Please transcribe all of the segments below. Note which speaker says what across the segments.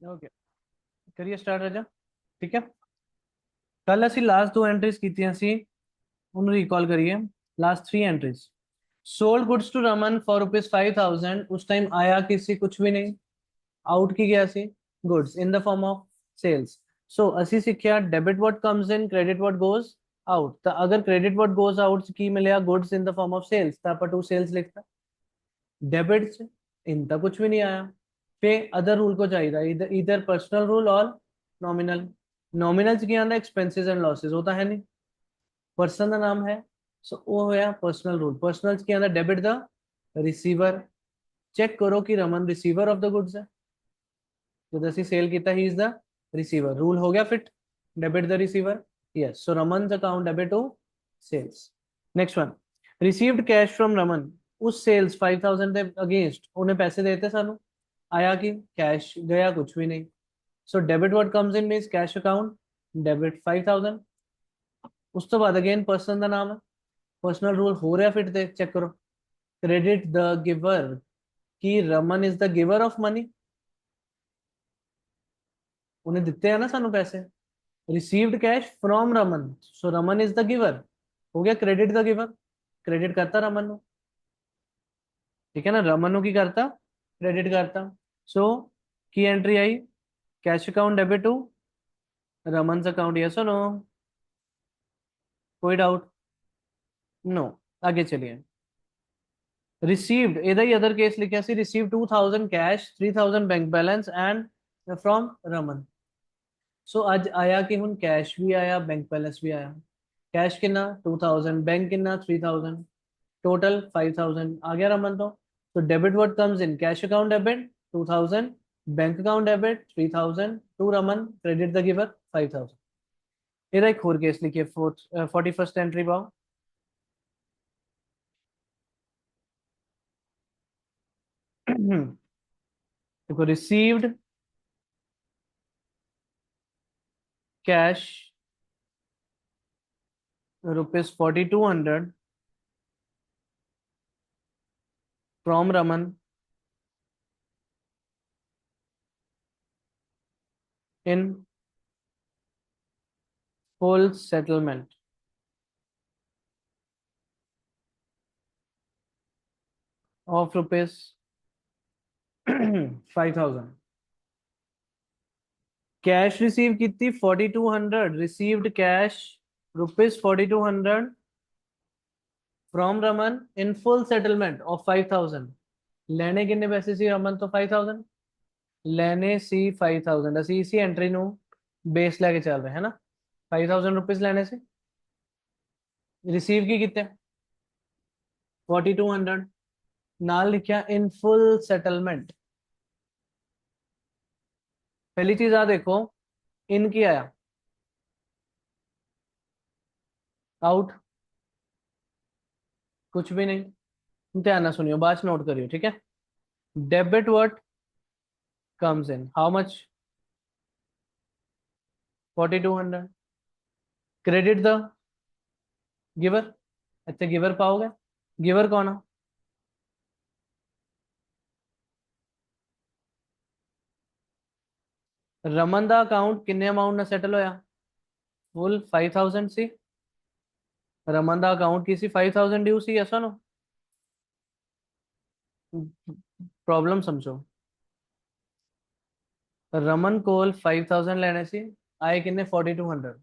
Speaker 1: Okay, करिए start राजा। ठीक है, ਕੱਲ ਅਸੀਂ ਲਾਸਟ ਦੋ ਐਂਟਰੀਜ਼ ਕੀਤੀਆਂ ਸੀ, ਉਹਨੂੰ ਰੀਕਾਲ ਕਰੀਏ। Last 3 entries. Sold goods to Raman for ₹5000। उस टाइम आया किसी कुछ भी नहीं, आउट की गया सी goods in the form of sales. So ਅਸੀਂ ਸਿੱਖਿਆ debit what comes in, credit what goes out. ਤਾਂ ਅਗਰ क्रेडिट व्हाट गोज आउट ਕੀ ਮਿਲਿਆ, goods in the form of sales, ਤਾਂ ਆਪਾਂ टू सेल्स लिखता। डेबिट से इनका कुछ भी नहीं आया, फिर अदर रूल को चाहिए, इधर इधर पर्सनल रूल और नॉमिनल। नॉमिनल की आंदा एक्सपेंसेस एंड लॉसेस होता है नहीं, पर्सन का नाम है, सो वो होया पर्सनल रूल। पर्सनल की आंदा डेबिट द रिसीवर। चेक करो कि Raman receiver of the goods है, जो दसी सेल किया he is the receiver. Rule हो गया fit, debit the receiver. Yes, so Raman account debit to sales. Next one, received cash from Raman. उस सेल्स 5000 के अगेंस्ट उन्हें पैसे देते सानू, आया कि कैश गया कुछ भी नहीं। So debit what comes in means cash account, debit 5000। उस तो बाद अगेन पर्सन का नाम है, पर्सनल रूल हो रहा फिट दे चेक करो। क्रेडिट द गिवर, कि Raman is the giver of money, उन्हें दिते हैं ना सानू पैसे। Received cash from Raman, so Raman is the giver, हो गया क्रेडिट द गिवर। क्रेडिट करता रमन नु, ठीक है ना, रमन नु की करता, क्रेडिट करता। सो की एंट्री आई, cash account debit to Raman account. Yes और नो, कोई डाउट? नो। आगे चलिए। रिसीव्ड ਇਹਦਾ ਹੀ अदर केस लिखा सी, receive 2000 cash, 3000 bank balance and from Raman. So आज आया कि हुन कैश भी आया, बैंक बैलेंस भी आया। कैश कितना 2000, बैंक कितना 3000, टोटल 5000 आ गया रमन तो debit what comes in, cash account debit 2000, bank account debit 3000 to Raman, credit the giver 5000। ਇਹਦਾ एक और केस लिखिए, 41st एंट्री पाओ। देखो, received cash ₹4200 from Raman in full settlement of ₹5000। Cash receive की 4200, received cash ₹4200 from Raman in full settlement of 5000। ਲੈਣੇ ਕਿੰਨੇ ਪੈਸੇ ਸੀ ਰਮਨ ਤੋਂ 5000, ਲੈਣੇ ਸੀ 5000। ਅਸੀਂ ਇसी एंट्री ਨੂੰ बेस लेके चल रहे हैं ना। 5000 रुपीज ਲੈਣੇ ਸੀ, रिसीव की कितने 4200, नाल लिखा इन फुल सेटलमेंट। पहली चीज आ देखो, इन की आया, आउट कुछ भी नहीं। ध्यान ना सुनियो, बाद नोट करियो, ठीक है। Debit what comes in, how much 4200, credit the giver. ਇੱਥੇ गिवर पाओगे, गिवर कौन है, रमन का अकाउंट किन्ने अमाउंट ना सेटल होया, फुल 5000 सी। रमन का अकाउंट की सी 5000 ड्यू सी, ऐसा नो प्रॉब्लम समझो। रमन कोल 5000 ਲੈਣੇ ਸੀ, ਆਏ ਕਿੰਨੇ 4200।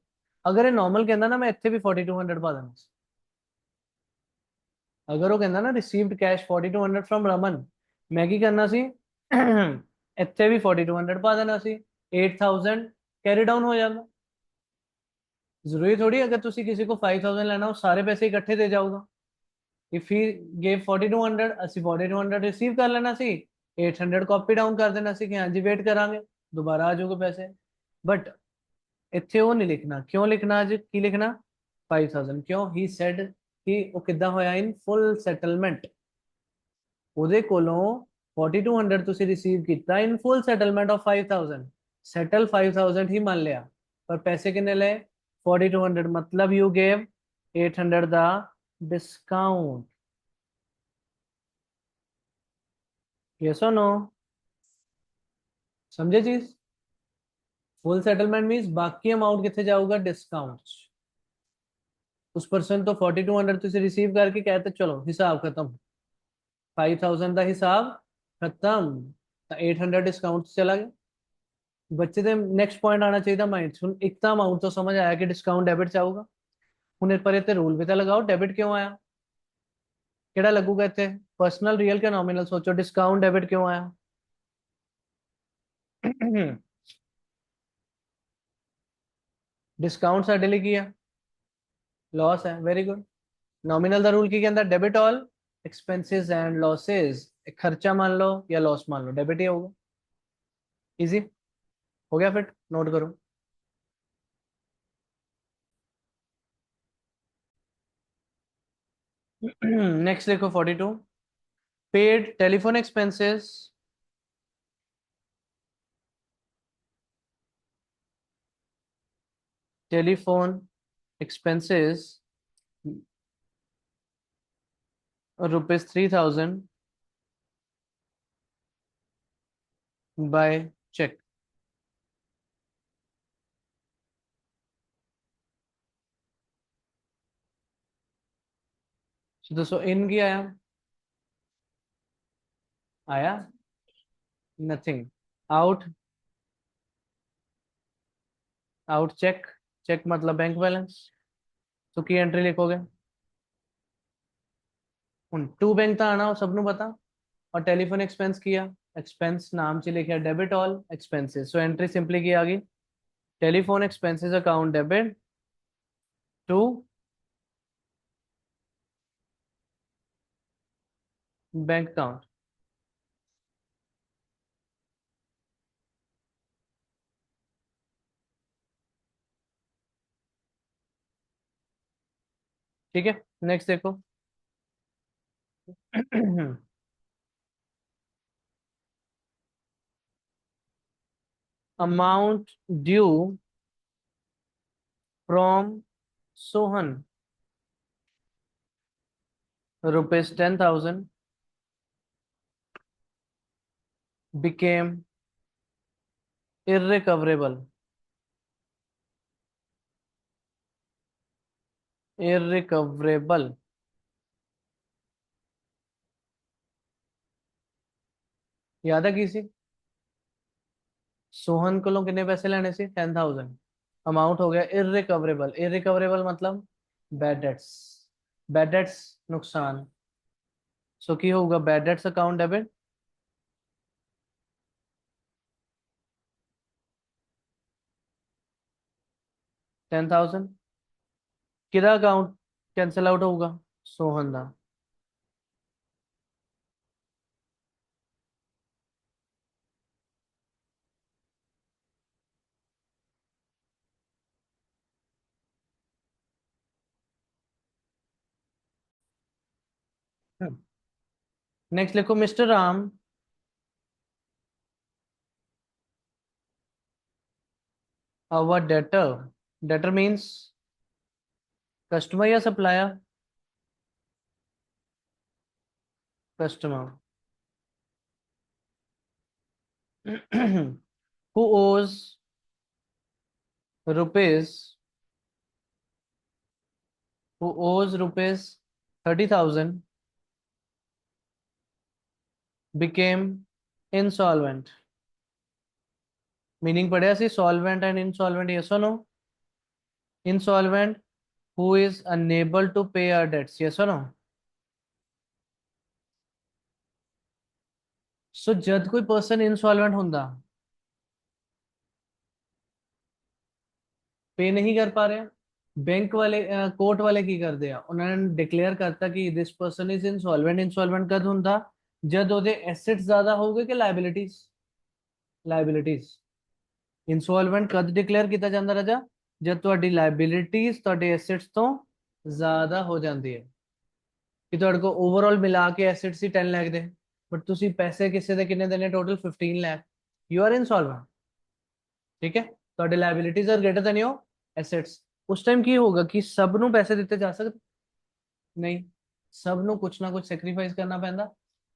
Speaker 1: ਅਗਰ ਇਹ ਨਾਰਮਲ ਕਹਿੰਦਾ ਨਾ, ਮੈਂ ਇੱਥੇ ਵੀ 4200 ਪਾ ਦੇਣਾ ਸੀ। ਅਗਰ ਉਹ ਕਹਿੰਦਾ ਨਾ ਰਿਸੀਵਡ ਕੈਸ਼ 4200 ਫਰਮ ਰਮਨ, ਮੈਂ ਕੀ ਕਰਨਾ ਸੀ, ਇੱਥੇ ਵੀ 4200 ਪਾ ਦੇਣਾ ਸੀ, 8000 कैरी डाउन हो जाएगा। जरूरी थोड़ी अगर तुसी किसी को 5000 लेना हो सारे पैसे इकट्ठे दे जाओगा। इफ ही गेव 4200, ਅਸੀਂ 4200 रिसीव कर लेना सी, 800 कॉपी डाउन कर देना सी कि हाँ जी वेट करांगे दोबारा आ जाओगे पैसे। बट ਇੱਥੇ ਉਹ ਨਹੀਂ ਲਿਖਣਾ, ਕਿਉਂ ਲਿਖਣਾ, ਅੱਜ ਕੀ ਲਿਖਣਾ 5000, ਕਿਉਂ ਹੀ ਸੈਡ ਕਿ ਉਹ ਕਿੱਦਾਂ ਹੋਇਆ ਇਨ ਫੁੱਲ ਸੈਟਲਮੈਂਟ। ਉਹਦੇ ਕੋਲੋਂ 4200 ਤੁਸੀਂ ਰਿਸੀਵ ਕੀਤਾ ਇਨ ਫੁੱਲ ਸੈਟਲਮੈਂਟ ਆਫ 5000, ਸੈਟਲ 5000 ਹੀ ਮੰਨ ਲਿਆ, ਪਰ ਪੈਸੇ ਕਿੰਨੇ ਲਏ 4200, मतलब you gave 800 the discount. Yes और नो, समझे चीज। फुल सेटलमेंट मीन्स बाकी अमाउंट कितने जाऊगा, डिस्काउंट। उस पर्सन तो 4200 तुझे रिसीव करके कहते चलो हिसाब खत्म, 5000 का हिसाब खत्म, 800 डिस्काउंट चला गया। बच्चे ਦੇ ਨੈਕਸਟ ਪੁਆਇੰਟ ਆਣਾ ਚਾਹੀਦਾ ਮਾਈਂਡ 'ਚ। ਹੁਣ ਇੱਕ ਤਾਂ ਅਮਾਉਂਟ ਤੋਂ ਸਮਝ ਆਇਆ ਕਿ ਡਿਸਕਾਊਂਟ ਡੈਬਿਟ ਚ ਆਊਗਾ। ਹੁਣ ਇਹ ਪਰ ਇੱਥੇ ਰੂਲ ਵੀ ਤਾਂ ਲਗਾਓ, ਡੈਬਿਟ ਕਿਉਂ ਆਇਆ, ਕਿਹੜਾ ਲੱਗੂਗਾ ਇੱਥੇ, ਪਰਸਨਲ ਰੀਅਲ ਕਿ ਨੋਮੀਨਲ, ਸੋਚੋ ਡਿਸਕਾਊਂਟ ਡੈਬਿਟ ਕਿਉਂ ਆਇਆ। ਡਿਸਕਾਊਂਟ ਸਾਡੇ ਲਈ ਕੀ ਆ, ਲਾਸ ਹੈ, ਵੈਰੀ ਗੁੱਡ। ਨੋਮੀਨਲ ਦਾ ਰੂਲ ਕੀ ਕਹਿੰਦਾ, debit all expenses and losses, खर्चा मान लो या लॉस मान लो, डेबिट ही होगा। इजी हो गया, फिर नोट करो। नेक्स्ट देखो 42, paid telephone expenses, telephone expenses ₹3000 by cheque. दोस्तों इन की आया, आया nothing, out, out cheque, cheque मतलब बैंक बैलेंस, तो की एंट्री लिखोगे। टू बैंक था आना सबनों पता, और टेलीफोन एक्सपेंस किया, एक्सपेंस नाम से लिखा debit all expenses, so entry simply की आ गई, telephone expenses account debit to bank account. ठीक है, नेक्स्ट देखो। Amount due from Sohan ₹10,000 became irrecoverable, irrecoverable। याद है किसी, सोहन को कितने पैसे लेने से, 10,000, अमाउंट हो गया इररिकवरेबल, इररिकवरेबल मतलब बैड डेट्स, बैड डेट्स नुकसान, सो की होगा बैड डेट्स अकाउंट डेबिट 10,000, किदा अकाउंट कैंसिल आउट होगा, सोहन दा। नेक्स्ट लिखो mister Ram our debtor means customer या supplier, customer, who owes rupees, who owes rupees 30,000 became insolvent, meaning पढ़िया सी, सॉल्वेंट एंड इंसॉल्वेंट, यस और no, insolvent who is unable to pay our debts, yes or no। सो जद कोई person insolvent होंदा, पे नहीं कर पा रहे, बैंक वाले कोर्ट वाले की करते हैं, उन्होंने डिक्लेयर करता कि this person is insolvent, insolvent कद होंदा, जद ओदे एसेट्स ज्यादा हो गए कि लाइबिलिटीज, लाइबिलिटीज, इंसॉल्वेंट कद डिक्लेयर किया जाता राजा, जब ਤੁਹਾਡੀ ਲਾਇਬਿਲਿਟੀਜ਼ ਤੁਹਾਡੇ ਐਸੈਟਸ ਤੋਂ ਜ਼ਿਆਦਾ ਹੋ ਜਾਂਦੀ ਹੈ, ਕਿ ਤੁਹਾਡੇ ਕੋ ਓਵਰਆਲ ਮਿਲਾ ਕੇ ਐਸੈਟਸ ਹੀ 10 ਲੱਖ ਦੇ, ਬਟ ਤੁਸੀਂ ਪੈਸੇ ਕਿਸੇ ਦੇ ਕਿੰਨੇ ਦੇਣੇ, total 15 lakh, you are insolvent. ठीक है, ਤੁਹਾਡੇ liabilities are greater than your assets. ਉਸ ਟਾਈਮ ਕੀ ਹੋਗਾ ਕਿ ਸਭ ਨੂੰ ਪੈਸੇ ਦਿੱਤੇ ਜਾ ਸਕਦੇ, ਨਹੀਂ, ਸਭ ਨੂੰ ਕੁਛ ਨਾ ਕੁਛ ਸੈਕਰੀਫਾਈਸ ਕਰਨਾ ਪੈਂਦਾ।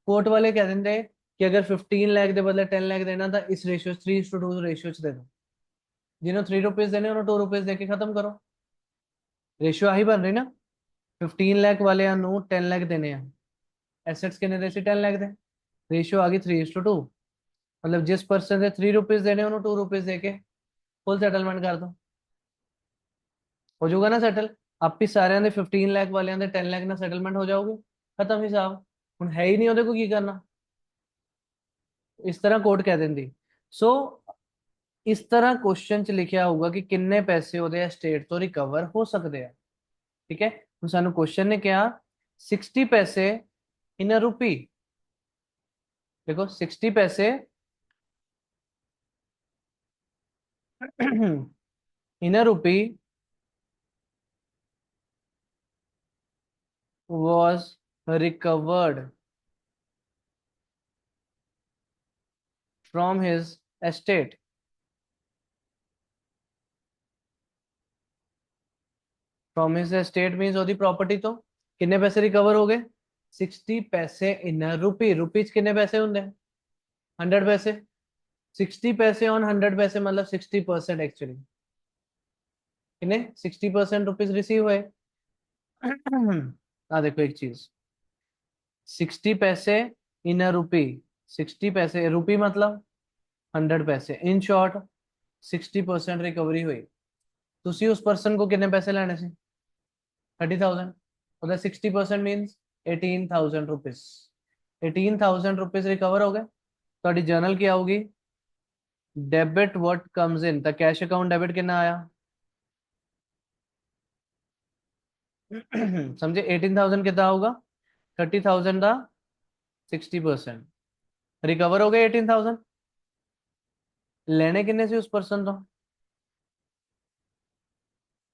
Speaker 1: ਕੋਰਟ ਵਾਲੇ ਕਹਿ ਦਿੰਦੇ ਕਿ ਅਗਰ 15 ਲੱਖ ਦੇ ਬਦਲੇ 10 ਲੱਖ ਦੇਣਾ ਤਾਂ ਇਸ ਰੇਸ਼ੀਓ 3:2 ਰੇਸ਼ੀਓ ਚ ਦੇ ਦੋ, जिन्होंने 3 रुपीज देने उन्होंने 2 रुपीज देके खत्म करो। रेशियो आही बन रही ना, 15 लाख वाले 10 लाख देने हैं, एसेट्स कितने दे सी 10 लाख दे, रेशियो आ गई 3:2। मतलब जिस पर्सन से 3 रुपीज देने उन्होंने 2 रुपीज देके फुल सेटलमेंट कर दो, हो जाऊगा ना सेटल। आप भी सारे दे 15 लाख वाले 10 लाख ना सेटलमेंट हो जाओगे, खत्म हिसाब। हूँ है ही नहीं ਉਹਦੇ को की करना, इस तरह कोड कह देंदी। सो इस तरह क्वेश्चन च लिखा होगा कि किन्ने पैसे ਉਹਦੇ एस्टेट तो रिकवर हो सकते हैं। ठीक है, ਹੁਣ ਸਾਨੂੰ क्वेश्चन ने क्या 60 पैसे इन अ रुपी, देखो 60 पैसे इन अ रुपी was recovered from his estate। From his estate means ओदी प्रॉपर्टी तो किन्ने पैसे रिकवर हो गए 60 पैसे इन रुपी, रुपीज किन्ने पैसे होंगे 100 पैसे, 60 पैसे ऑन 100 पैसे मतलब 60% एक्चुअली किन्ने 60% रुपीज रिसीव हुए। देखो एक चीज 60 पैसे इन रुपी, 60 पैसे रुपी मतलब 100 पैसे, इन शॉर्ट 60% रिकवरी हुई। तुसी उस पर्सन को किन्ने पैसे लेने से 30,000, ਉਹਦਾ 60% मीन्स 18,000 रुपीज, 18,000 रुपीज रिकवर हो गए। ਤੁਹਾਡੀ ਜਰਨਲ ਕੀ ਆਊਗੀ डेबिट व्हाट कम्स इन, ਤਾਂ कैश अकाउंट डेबिट कितना आया समझे 18,000 कितना होगा 30,000 का 60%, रिकवर हो गए 18,000। लेने किन्ने से उस पर्सन तो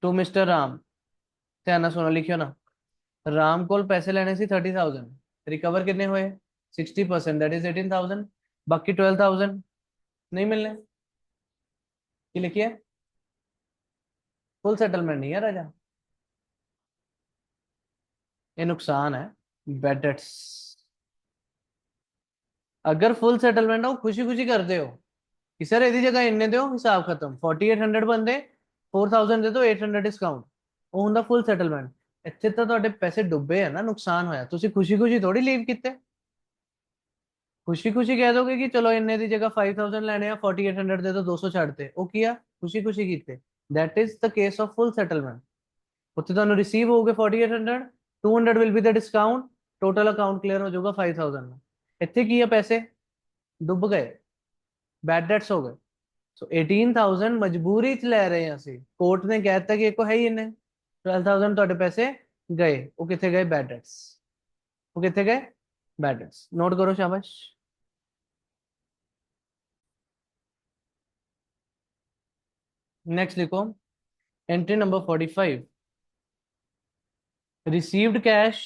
Speaker 1: टू मिस्टर राम, ध्यान ਨਾਲ सुनो लिखियो ना, राम को पैसे लेने से 30,000, रिकवर कितने हुए 60%, दैट इज 18,000, बाकी 12,000 नहीं मिलने की लिखिए, फुल सेटलमेंट नहीं है राजा, ये नुकसान है बैड डेट्स। अगर फुल सेटलमेंट हो खुशी खुशी करते हो कि सर ਇਹਦੀ ਜਗ੍ਹਾ ਇੰਨੇ ਦਿਓ ਹਿਸਾਬ ਖਤਮ 4800 ਬੰਦੇ 4000 ਦੇ ਦਿਓ 800 ਡਿਸਕਾਊਂਟ, ਉਹ ਹੁੰਦਾ ਫੁੱਲ ਸੈਟਲਮੈਂਟ। ਇੱਥੇ ਤਾਂ ਤੁਹਾਡੇ ਪੈਸੇ ਡੁੱਬੇ ਆ ਨਾ, ਨੁਕਸਾਨ ਹੋਇਆ, ਤੁਸੀਂ ਖੁਸ਼ੀ ਖੁਸ਼ੀ ਥੋੜੀ ਲੀਵ ਕੀਤੇ, ਖੁਸ਼ੀ ਖੁਸ਼ੀ ਕਹਿ ਦੋਗੇ ਕਿ ਚਲੋ ਇੰਨੇ ਦੀ ਜਗ੍ਹਾ 5000 ਲੈਣੇ ਆ 4800 ਦੇ ਦਿਓ 200 ਛੱਡਤੇ, ਉਹ ਕੀ ਆ ਖੁਸ਼ੀ ਖੁਸ਼ੀ ਕੀਤੇ। That is the case of full settlement. ਉੱਥੇ ਤੁਹਾਨੂੰ ਰਿਸੀਵ ਹੋਊਗੇ 4800, 200 will be the discount, total account clear ਹੋ ਜਾਊਗਾ 5000 ਨਾਲ। ਇੱਥੇ ਕੀ ਆ ਪੈਸੇ ਡੁੱਬ ਗਏ, बैड डेट्स हो गए। सो 18,000 मजबूरी च ले रहे हैं ਅਸੀਂ, कोर्ट ने कह ਦਿੱਤਾ कि एक है ही इन्ने 12,000 ਤੁਹਾਡੇ ਪੈਸੇ ਗਏ, ਉਹ ਕਿੱਥੇ ਗਏ बैड डेट्स, ਉਹ ਕਿੱਥੇ ਗਏ बैड डेट्स। नोट करो शाबाश। नेक्स्ट लिखो entry number 45, received cash,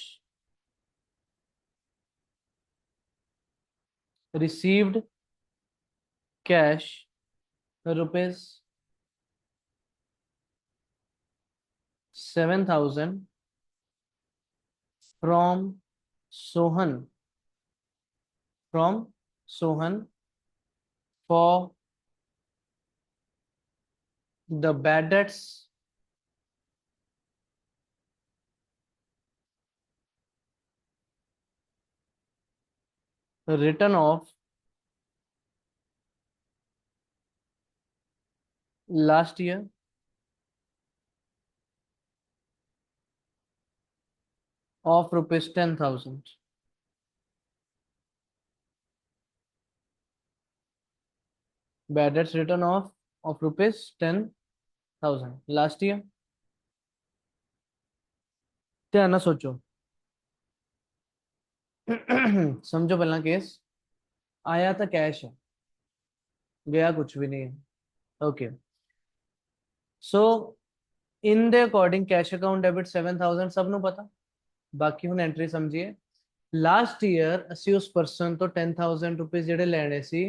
Speaker 1: received cash rupees 7,000 from Sohan, from Sohan for the bad debts written off last year of rupees 10,000, bad debts written off of rupees 10,000 last year। ध्यान ना सोचो समझो पहला case, आया था कैश है, गया कुछ भी नहीं है। ओके सो इन दे अकॉर्डिंग कैश अकाउंट डेबिट 7,000 सब नु पता, बाकी हुन एंट्री समझिए। लास्ट ईयर ਅਸੀਂ ਉਸ ਪਰਸਨ ਤੋਂ 10,000 ਰੁਪਏ ਜਿਹੜੇ ਲੈਣੇ ਸੀ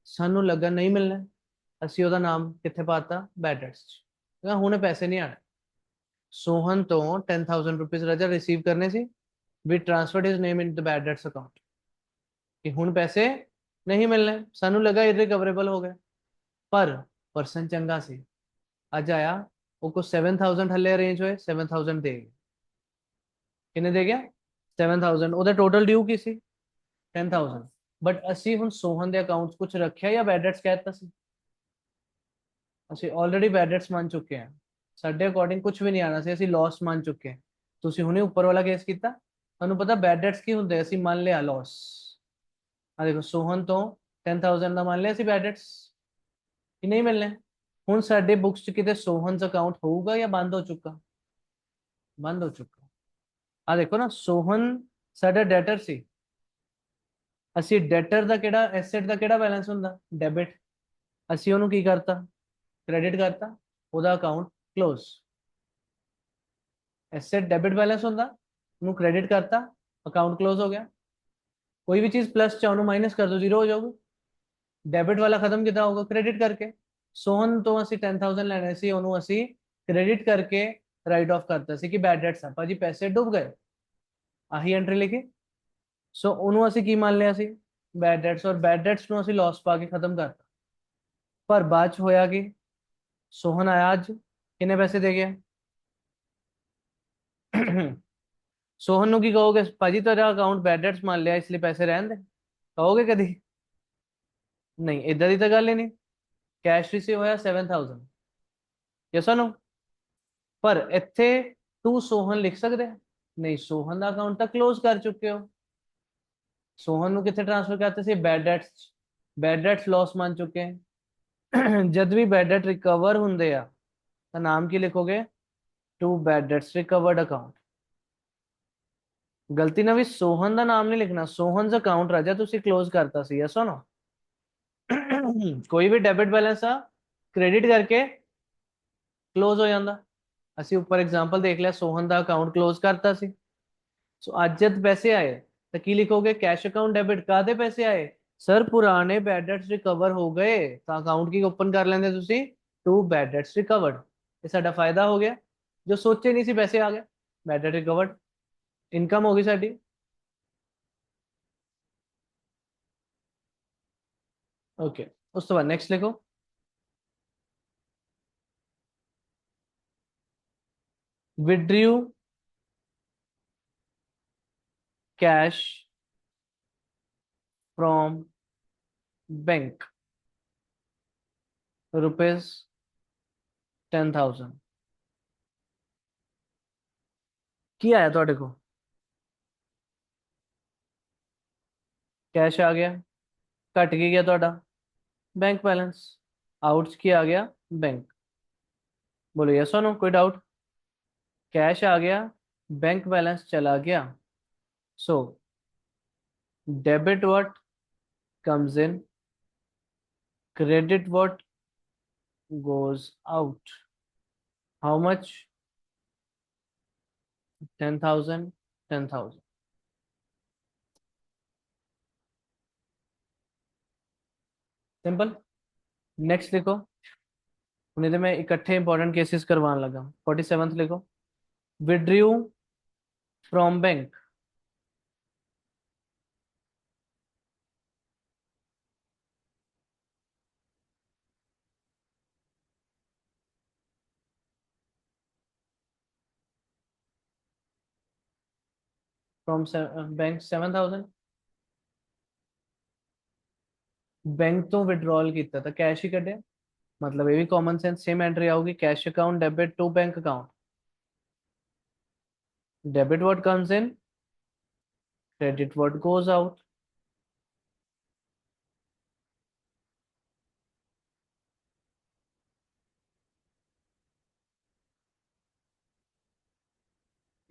Speaker 1: ਸਾਨੂੰ ਲੱਗਾ ਨਹੀਂ ਮਿਲਣਾ, ਅਸੀਂ ਉਹਦਾ ਨਾਮ ਕਿੱਥੇ ਪਾਤਾ ਬੈਡ ਡੈਟਸ ਚ, ਕਿਹਾ ਹੁਣੇ ਪੈਸੇ ਨਹੀਂ ਆਣੇ। सोहन तो 10,000 रुपीज रजा रिसीव करने से भी transferred his name in the bad debts account, कि हुन पैसे नहीं मिलने, सानू लगा इरिकवरेबल हो गए, पर पर्सन चंगा सी अज आया वो को 7,000 हले अरेंज होए 7,000 दे गया किन्ने दे गया 7,000 ਉਹਦਾ total due Ki C 10,000 but ਅਸੀਂ ਹੁਣ ਸੋਹਨ ਦੇ ਅਕਾਊਂਟਸ ਕੁਝ ਰੱਖਿਆ ਜਾਂ ਬੈਡ ਡੈਟਸ ਕਹਿਤਾ ਸੀ ਅਸੀਂ ਆਲਰੇਡੀ ਬੈਡ ਡੈਟਸ ਮੰਨ ਚੁੱਕੇ ਹਾਂ ਸਾਡੇ ਅਕੋਰਡਿੰਗ ਕੁਝ ਵੀ ਨਹੀਂ ਆਣਾ ਸੀ ਅਸੀਂ ਲਾਸ ਮੰਨ ਚੁੱਕੇ ਹਾਂ ਤੁਸੀਂ ਹੁਣੇ ਉੱਪਰ ਵਾਲਾ ਕੇਸ ਕੀਤਾ ਤੁਹਾਨੂੰ ਪਤਾ ਬੈਡ ਡੈਟਸ ਕੀ ਹੁੰਦੇ ਅਸੀਂ ਮੰਨ ਲਿਆ ਲਾਸ ਆ ਦੇਖੋ ਸੋਹਨ ਤੋਂ 10,000 ਦਾ ਮੰਨ ਲਿਆ ਅਸੀਂ ਬੈਡ ਡੈਟਸ ਕਿ ਨਹੀਂ ਮਿਲਨੇ ਹੁਣ ਸਾਡੇ ਬੁక్స్ 'ਚ ਕਿਤੇ ਸੋਹਨਸ ਅਕਾਊਂਟ ਹੋਊਗਾ ਜਾਂ ਬੰਦ ਹੋ ਚੁੱਕਾ ਬੰਦ ਹੋ ਚੁੱਕਾ ਆ ਦੇਖੋ ਨਾ ਸੋਹਨ ਸਾਡਾ ਡੈਟਰ ਸੀ ਅਸੀਂ ਡੈਟਰ ਦਾ ਕਿਹੜਾ ਐਸੈਟ ਦਾ ਕਿਹੜਾ ਬੈਲੈਂਸ ਹੁੰਦਾ ਡੈਬਿਟ ਅਸੀਂ ਉਹਨੂੰ ਕੀ ਕਰਤਾ ਕ੍ਰੈਡਿਟ ਕਰਤਾ ਉਹਦਾ account close asset debit balance ਹੁੰਦਾ ਉਹਨੂੰ ਕ੍ਰੈਡਿਟ ਕਰਤਾ ਅਕਾਊਂਟ ਕਲੋਜ਼ ਹੋ ਗਿਆ कोई भी चीज प्लस चाहो माइनस कर दो जीरो हो जाओगे ਡੈਬਿਟ ਵਾਲਾ ਖਤਮ ਕਿਦਾਂ ਹੋਊਗਾ ਕ੍ਰੈਡਿਟ ਕਰਕੇ ਸੋਹਨ ਤੋਂ ਅਸੀਂ 10,000 ਲੈਣੇ ਸੀ ਉਹਨੂੰ ਅਸੀਂ ਕ੍ਰੈਡਿਟ ਕਰਕੇ ਰਾਈਟ ਆਫ ਕਰਤਾ ਸੀ ਕਿ ਬੈਡ ਡੈਟਸ ਆ ਭਾਜੀ ਪੈਸੇ ਡੁੱਬ ਗਏ ਆਹੀ ਐਂਟਰੀ ਲਿਖੀ ਸੋ ਉਹਨੂੰ ਅਸੀਂ ਕੀ ਮੰਨ ਲਿਆ ਸੀ ਬੈਡ ਡੈਟਸ ਔਰ ਬੈਡ ਡੈਟਸ ਨੂੰ ਅਸੀਂ ਲਾਸ ਪਾ ਕੇ ਖਤਮ ਕਰਤਾ ਪਰ ਬਾਅਦ ਚ ਹੋਇਆ ਕਿ ਸੋਹਨ ਆਇਆ ਅੱਜ ਕਿੰਨੇ ਪੈਸੇ ਦੇ ਗਿਆ ਸੋਹਨ ਨੂੰ ਕੀ ਕਹੋਗੇ ਭਾਜੀ ਤੇਰਾ ਅਕਾਊਂਟ ਬੈਡ ਡੈਟਸ ਮੰਨ ਲਿਆ ਇਸ ਲਈ ਪੈਸੇ ਰਹਿਣ ਦੇ ਕਹੋਗੇ ਕਦੀ ਨਹੀਂ ਇਦਾਂ ਦੀ ਤਾਂ ਗੱਲ ਹੀ ਨਹੀਂ ਕੈਸ਼ ਰਿਸੀਵ ਹੋਇਆ 7,000 ਯੈਸ ਔਰ ਨੋ ਪਰ ਇੱਥੇ ਤੂੰ ਸੋਹਨ ਲਿਖ ਸਕਦੇ ਨਹੀਂ ਸੋਹਨ ਦਾ ਅਕਾਊਂਟ ਤਾਂ ਕਲੋਜ਼ ਕਰ ਚੁੱਕੇ ਹੋ ਸੋਹਨ ਨੂੰ ਕਿੱਥੇ ਟ੍ਰਾਂਸਫਰ ਕਰਤੇ ਸੀ ਬੈਡ ਡੈਟਸ ਲਾਸ ਮੰਨ ਚੁੱਕੇ ਜਦ ਵੀ ਬੈਡ ਡੈਟ ਰਿਕਵਰ ਹੁੰਦੇ ਆ ਤਾਂ ਨਾਮ ਕੀ ਲਿਖੋਗੇ to bad debts recovered account ਗਲਤੀ ਨਾਲ ਵੀ ਸੋਹਨ ਦਾ ਨਾਮ ਨਹੀਂ ਲਿਖਣਾ ਸੋਹਨਸ ਅਕਾਊਂਟ ਰਾਜਾ ਤੁਸੀਂ ਕਲੋਜ਼ ਕਰਤਾ ਸੀ ਯੈਸ ਔਰ ਨੋ ਕੋਈ ਵੀ ਡੈਬਿਟ ਬੈਲੈਂਸ ਆ ਕ੍ਰੈਡਿਟ ਕਰਕੇ ਕਲੋਜ਼ ਹੋ ਜਾਂਦਾ ਅਸੀਂ ਉੱਪਰ ਐਗਜ਼ਾਮਪਲ ਦੇਖ ਲਿਆ ਸੋਹਨ ਦਾ ਅਕਾਊਂਟ ਕਲੋਜ਼ ਕਰਤਾ ਸੀ ਸੋ ਅੱਜ ਜਦ ਪੈਸੇ ਆਏ ਤਾਂ ਕੀ ਲਿਖੋਗੇ ਕੈਸ਼ ਅਕਾਊਂਟ ਡੈਬਿਟ ਕਾਦੇ ਪੈਸੇ ਆਏ ਸਰ ਪੁਰਾਣੇ ਬੈਡ ਡੈਟਸ ਰਿਕਵਰ ਹੋ ਗਏ ਤਾਂ ਅਕਾਊਂਟ ਕੀ ਓਪਨ ਕਰ ਲੈਂਦੇ ਤੁਸੀਂ ਟੂ ਬੈਡ ਡੈਟਸ ਰਿਕਵਰਡ ਇਹ ਸਾਡਾ ਫਾਇਦਾ ਹੋ ਗਿਆ ਜੋ ਸੋਚੇ ਨਹੀਂ ਸੀ ਪੈਸੇ ਆ ਗਏ ਬੈਡ ਡੈਟ ਰਿਕਵਰਡ ਇਨਕਮ ਹੋ ਗਈ ਸਾਡੀ ओके उस तो बाद नेक्स्ट लिखो withdrew cash from bank rupees 10,000 की आया थोड़े को कैश आ गया घट की गया थोड़ा बैंक बैलेंस आउट्स की आ गया बैंक बोलो यस और नो कोई डाउट कैश आ गया बैंक बैलेंस चला गया so debit what comes in credit what goes out how much 10,000 10,000 simple next लिखो उन्हें तो मैं इकट्ठे इंपॉर्टेंट केसेस करवाने लगा 47th लिखो withdrew from bank from bank 7,000 bank तो विड्रॉल किया था कैश ही कटे मतलब ये भी कॉमन सेंस सेम एंट्री आओगी cash account debit to bank account debit what comes in credit what goes out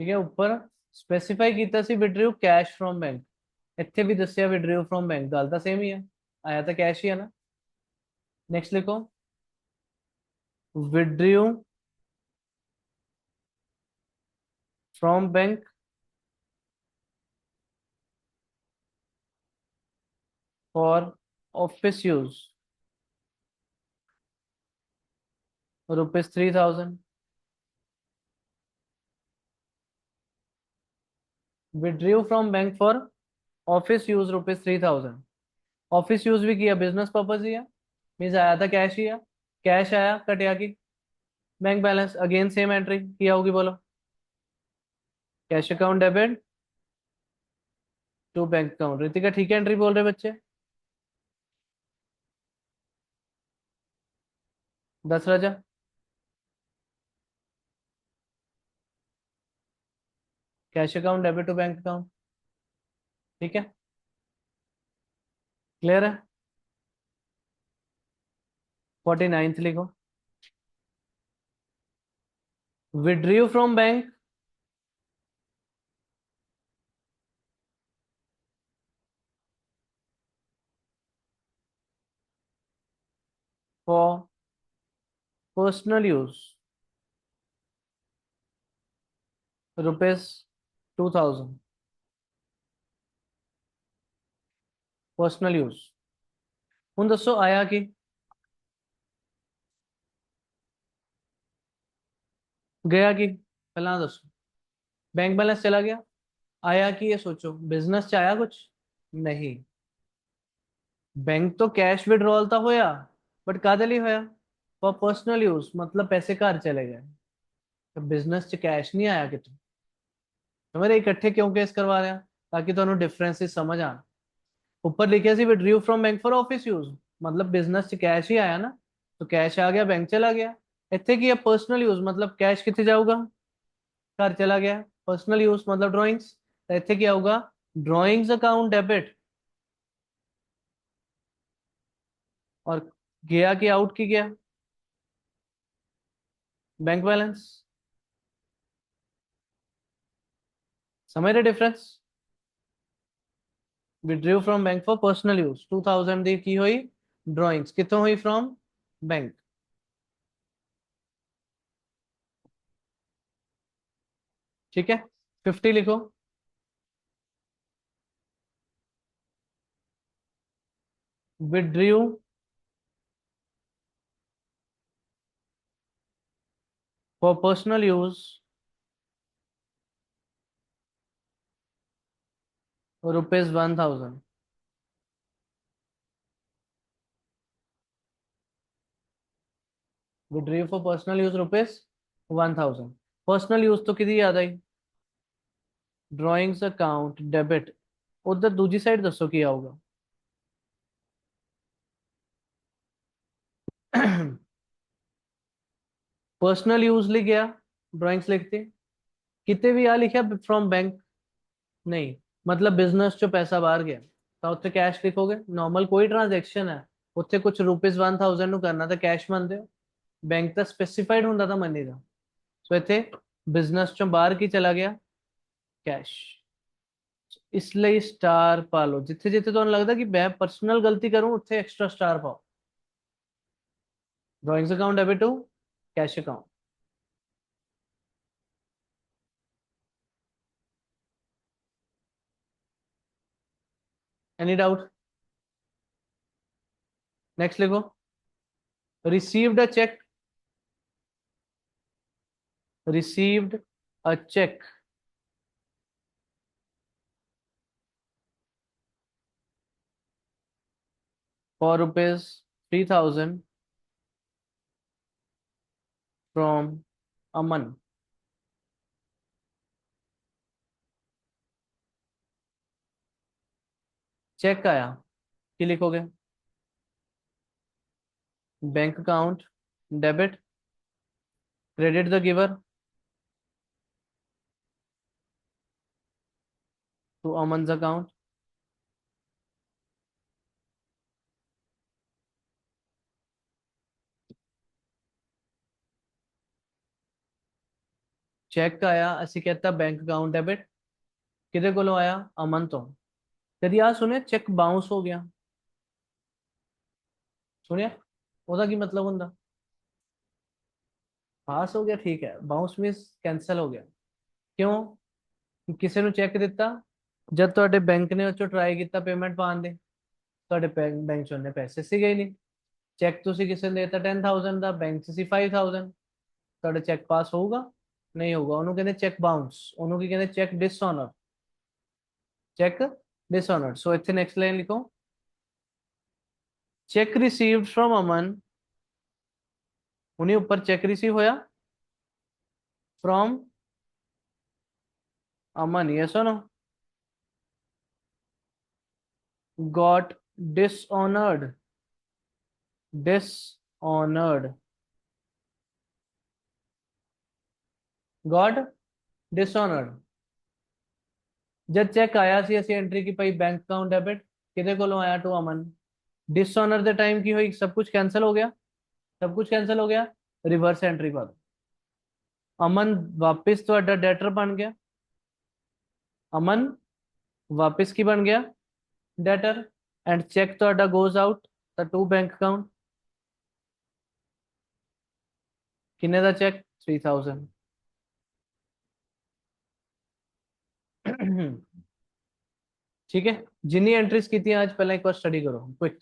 Speaker 1: ठीक है ऊपर स्पेसिफाई किया सी विड्रू कैश फ्रॉम बैंक ਇੱਥੇ ਵੀ ਦੱਸਿਆ ਵਿਡਰਿਊ ਫਰੋਮ ਬੈਂਕ ਗੱਲ ਤਾਂ ਸੇਮ ਹੀ ਆ ਆਇਆ ਤਾਂ ਕੈਸ਼ ਹੀ ਆ ਨਾ नेक्स्ट लिखो withdrew from bank for office use rupees 3,000 withdrew from bank for office use rupees 3,000 office use भी किया बिजनेस पर्पज ही है मीन्स आया था कैश ही है कैश आया कटिया की bank balance again same entry किया होगी, बोलो। Cash account debit to bank account. Ritika ठीक है एंट्री बोल रहे बच्चे? 10 राजा। Cash account debit to bank account. ठीक है, क्लियर है। 49th लिखो। Withdrew from bank for personal use ₹2000 personal use. हूँ दसो आया कि गया कि पहला दसो। बैंक बैलेंस चला गया, आया कि ये सोचो बिजनेस च आया कुछ नहीं। बैंक तो कैश विड्रॉल था होया, बट कादे लिए होया? फॉर पर्सनल यूज, मतलब पैसे घर चले गए। तो बिजनेस च कैश नहीं आया कितों। तो मेरे इकट्ठे क्यों केस करवा रहे हैं? ताकि ਤੁਹਾਨੂੰ डिफरेंसेस समझ आन। ऊपर लिखे सी withdrew from bank for office use, मतलब बिजनेस च कैश ही आया ना, तो कैश आ गया बैंक चला गया। ਇੱਥੇ ਕੀ ਹੈ पर्सनल यूज, मतलब कैश कितने जाऊगा? घर चला गया। पर्सनल यूज मतलब ड्राइंग्स, तो ਇੱਥੇ क्या होगा? Drawings account debit. और गया कि आउट की गया? Bank balance. समझ रहे difference? विड्रीव from bank for personal use 2000 दी की हुई ड्राइंग्स कितों हुई? From bank. ठीक है, 50 लिखो। विड्रीव for personal use ₹1000। विड्रीव for personal use ₹1000। Personal use तो कितनी याद आई? Drawings account debit. उधर दूसरी साइड दसो की आऊगा? पर्सनल यूज लिख गया, ड्राइंग्स लिखते कितने भी आ लिखा फ्रॉम बैंक नहीं, मतलब बिजनेस चो पैसा बाहर गया तो उत्थे कैश लिखोगे। नॉर्मल कोई ट्रांजेक्शन है उत्थे कुछ ₹1000 ਨੂੰ करना तो कैश ਮੰਨਦੇ ਹੋ। बैंक ਤਾਂ स्पेसिफाइड ਹੁੰਦਾ ਤਾਂ ਮੰਨੀ ਦਾ। ਸੋ ਇੱਥੇ ਬਿਜ਼ਨਸ ਚੋਂ ਬਾਹਰ ਕੀ ਚਲਾ ਗਿਆ? कैश। इसलिए स्टार पा लो, जिथे जिथे ਤੁਹਾਨੂੰ लगता कि मैं पर्सनल गलती करूं उत्थे एक्स्ट्रा स्टार पाओ। Drawings account debit to cash account. Any doubt? Next लिखो। Received a cheque, received a cheque for ₹3000 from Aman. Cheque आया कि लिखोगे? Bank account debit, credit the giver to Aman account. Cheque आया ਅਸੀਂ कहता बैंक अकाउंट डेबिट किदे कोलों आया? अमन तो। कदी आ सुने चेक बाउंस हो गया? सुनिया ਉਹਦਾ ਕੀ मतलब ਹੁੰਦਾ? पास हो गया ठीक है, बाउंस मींस कैंसिल हो गया। क्यों? ਕਿਸੇ ਨੂੰ ਚੈੱਕ ਦਿੱਤਾ, ਜਦ ਤੁਹਾਡੇ ਬੈਂਕ ਨੇ ਉਹ ਚੋਂ ਟਰਾਈ ਕੀਤਾ ਪੇਮੈਂਟ ਪਾਉਣ ਦੇ, ਤੁਹਾਡੇ ਬੈਂਕ ਚੋਂ ਨੇ ਪੈਸੇ ਸੀਗੇ ਹੀ ਨਹੀਂ। ਚੈੱਕ ਤੁਸੀਂ ਕਿਸੇ ਨੂੰ ਦੇਤਾ 10000 ਦਾ, ਬੈਂਕ 'ਚ ਸੀ 5000, ਤੁਹਾਡਾ ਚੈੱਕ ਪਾਸ ਹੋਊਗਾ? ਨਹੀਂ ਹੋਊਗਾ। ਉਹਨੂੰ ਕਹਿੰਦੇ ਚੈੱਕ ਬਾਉਂਸ, ਉਹਨੂੰ ਕੀ ਕਹਿੰਦੇ? ਚੈੱਕ ਡਿਸऑनर। Check dishonour. ਸੋ ਇੱਥੇ ਨੈਕਸਟ ਲਾਈਨ ਲਿਖੋ। ਚੈੱਕ ਰਿਸੀਵਡ ਫਰਮ ਅਮਨ, ਉਹਨੇ ਉੱਪਰ ਚੈੱਕ ਰਿਸੀਵ ਹੋਇਆ फ्रॉम अमन, यस और no? Got dishonoured, dishonoured, got dishonoured. जब चेक आया सी ਅਸੀਂ एंट्री की पाई बैंक अकाउंट डेबिट किदे कोलों आया टू अमन। डिसऑनर दे टाइम की हुई, सब कुछ कैंसिल हो गया, सब कुछ कैंसिल हो गया। रिवर्स एंट्री पा दो। अमन वापस ਤੁਹਾਡਾ डेटर बन गया, अमन वापस की बन गया डेटर, एंड चेक ਤੁਹਾਡਾ goes out the to bank account. किन्ने ਦਾ चेक 3000। ठीक है, जिन्नी एंट्रीज की थी आज पहले एक बार स्टडी करो क्विक।